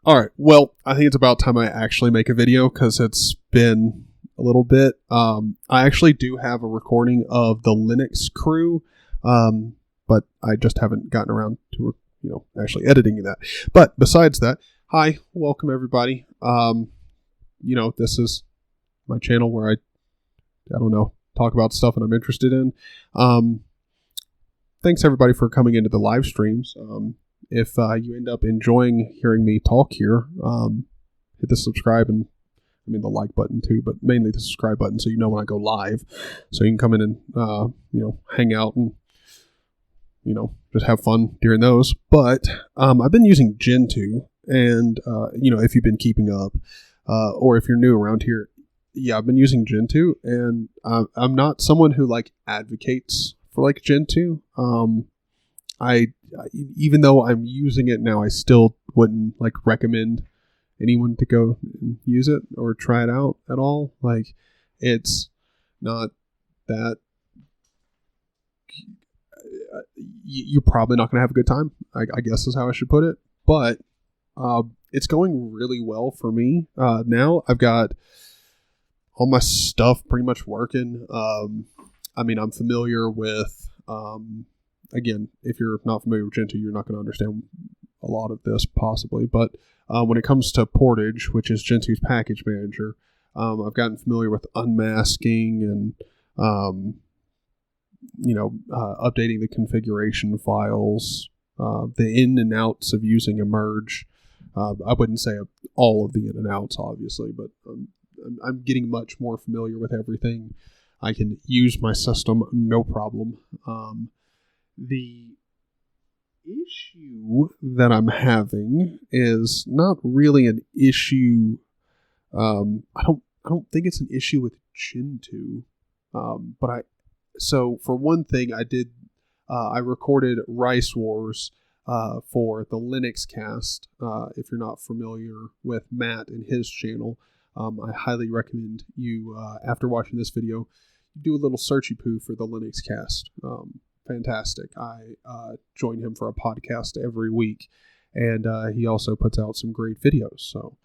All right. Well, I think it's about time I actually make a video because it's been a little bit. I actually do have a recording of the Linux crew, but I just haven't gotten around to actually editing that. But besides that, hi, welcome everybody. This is my channel where I don't know, talk about stuff that I'm interested in. Thanks everybody for coming into the live streams. If you end up enjoying hearing me talk here, hit the subscribe and the like button too, but mainly the subscribe button so you know when I go live. So you can come in and hang out and just have fun during those. But I've been using Gentoo, and if you've been keeping up, or if you're new around here, yeah, I've been using Gentoo, and I'm not someone who advocates for Gentoo. Even though I'm using it now, I still wouldn't recommend anyone to go and use it or try it out at all. It's not that you're probably not going to have a good time, I guess is how I should put it. But it's going really well for me. Now I've got all my stuff pretty much working. I'm familiar with... Again, if you're not familiar with Gentoo, you're not going to understand a lot of this possibly. But when it comes to Portage, which is Gentoo's package manager, I've gotten familiar with unmasking and, updating the configuration files, the in and outs of using a merge. I wouldn't say all of the in and outs, obviously, but I'm getting much more familiar with everything. I can use my system, no problem. The issue that I'm having is not really an issue. I don't think it's an issue with Gentoo. So for one thing, I recorded Rice Wars for the Linux cast. If you're not familiar with Matt and his channel, I highly recommend you, after watching this video, do a little searchy poo for the Linux cast. Fantastic. I join him for a podcast every week, and he also puts out some great videos. So,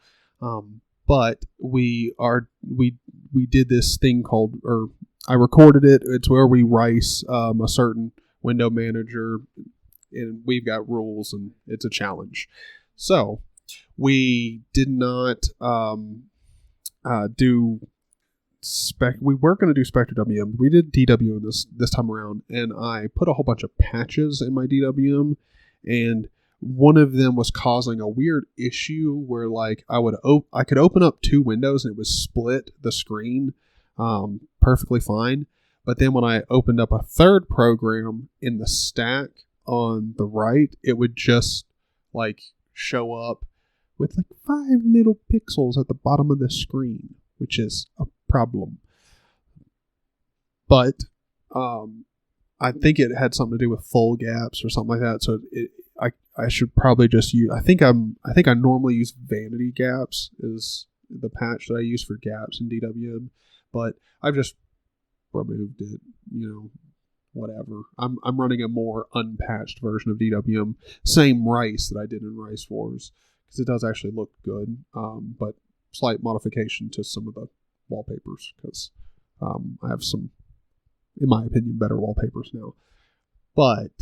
but we did this thing called, or I recorded it. It's where we rice a certain window manager, and we've got rules, and it's a challenge. So we did not do. We were going to do Spectre WM. We did DWM this time around, and I put a whole bunch of patches in my DWM, and one of them was causing a weird issue where I could open up two windows and it would split the screen perfectly fine, but then when I opened up a third program in the stack on the right, it would just show up with 5 little pixels at the bottom of the screen, which is a problem. But I think it had something to do with full gaps or something like that. So I should probably just use. I think I normally use vanity gaps is the patch that I use for gaps in DWM, but I've just removed it. Whatever. I'm running a more unpatched version of DWM. Same rice that I did in Rice Wars, because it does actually look good, but slight modification to some of the wallpapers, because I have some, in my opinion, better wallpapers now. But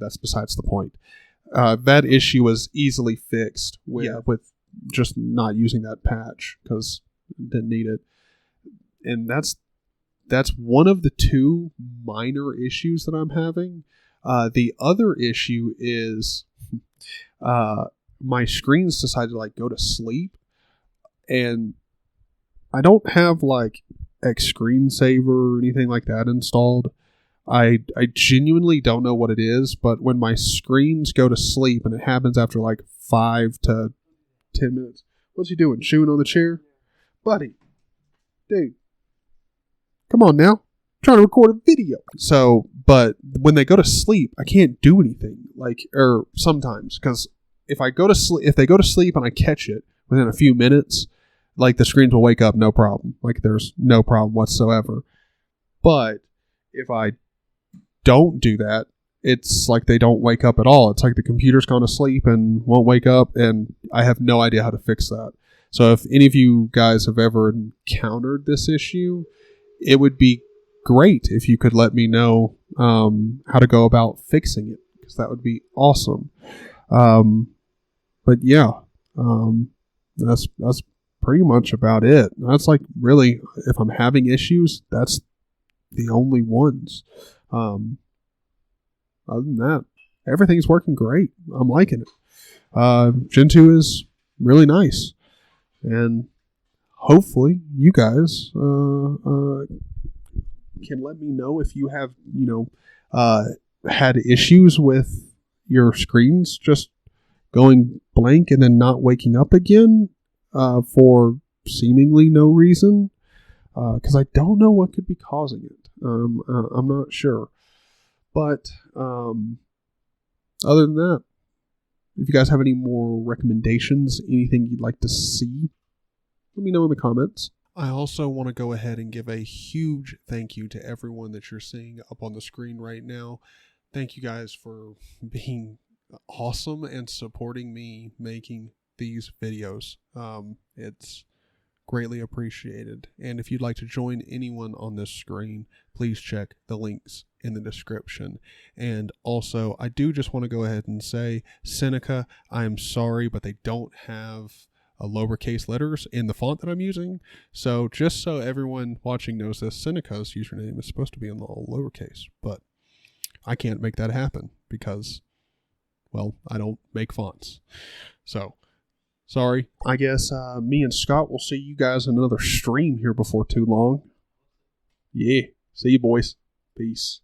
that's besides the point. That issue was easily fixed with just not using that patch, because didn't need it. And that's one of the two minor issues that I'm having. The other issue is my screens decided to go to sleep, and I don't have X screensaver or anything like that installed. I genuinely don't know what it is, but when my screens go to sleep, and it happens after 5 to 10 minutes. What's he doing? Chewing on the chair? Buddy. Dude. Come on now. I'm trying to record a video. So, but when they go to sleep, I can't do anything. Or sometimes, because if they go to sleep and I catch it within a few minutes, the screens will wake up, no problem. There's no problem whatsoever. But if I don't do that, it's like they don't wake up at all. It's like the computer's gone to sleep and won't wake up, and I have no idea how to fix that. So if any of you guys have ever encountered this issue, it would be great if you could let me know how to go about fixing it, because that would be awesome. But yeah, that's pretty much about it. That's like really, if I'm having issues, that's the only ones. Other than that, everything's working great. I'm liking it. Gentoo is really nice, and hopefully you guys can let me know if you have had issues with your screens just going blank and then not waking up again for seemingly no reason, because I don't know what could be causing it. I'm not sure. But other than that, if you guys have any more recommendations, anything you'd like to see, let me know in the comments. I also want to go ahead and give a huge thank you to everyone that you're seeing up on the screen right now. Thank you guys for being awesome and supporting me making these videos. It's greatly appreciated. And if you'd like to join anyone on this screen, please check the links in the description. And also, I do just want to go ahead and say, Seneca, I am sorry, but they don't have lowercase letters in the font that I'm using. So just so everyone watching knows this, Seneca's username is supposed to be in the lowercase, but I can't make that happen because, well, I don't make fonts. So sorry. I guess me and Scott will see you guys in another stream here before too long. Yeah. See you, boys. Peace.